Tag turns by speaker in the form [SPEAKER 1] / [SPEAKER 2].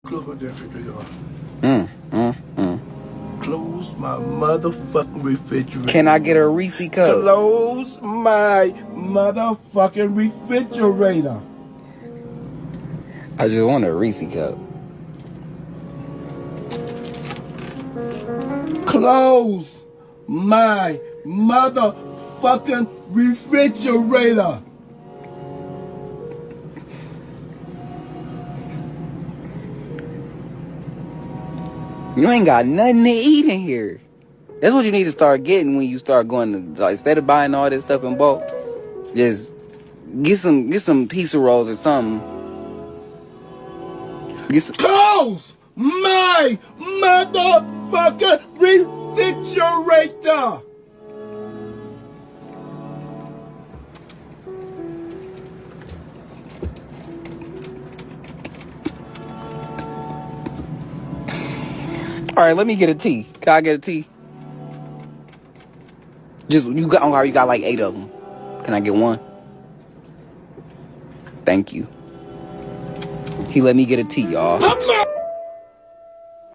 [SPEAKER 1] Close that refrigerator.
[SPEAKER 2] Mm.
[SPEAKER 1] Close my motherfucking refrigerator.
[SPEAKER 2] Can I get a Reese cup?
[SPEAKER 1] Close my motherfucking refrigerator.
[SPEAKER 2] I just want a Reese cup.
[SPEAKER 1] Close my motherfucking refrigerator.
[SPEAKER 2] You ain't got nothing to eat in here. That's what you need to start getting when you start going to, like, instead of buying all this stuff in bulk, just get some pizza rolls or something.
[SPEAKER 1] Close my motherfucking refrigerator.
[SPEAKER 2] All right, let me get a tea. Can I get a tea? You got like 8 of them. Can I get one? Thank you. He let me get a tea, y'all.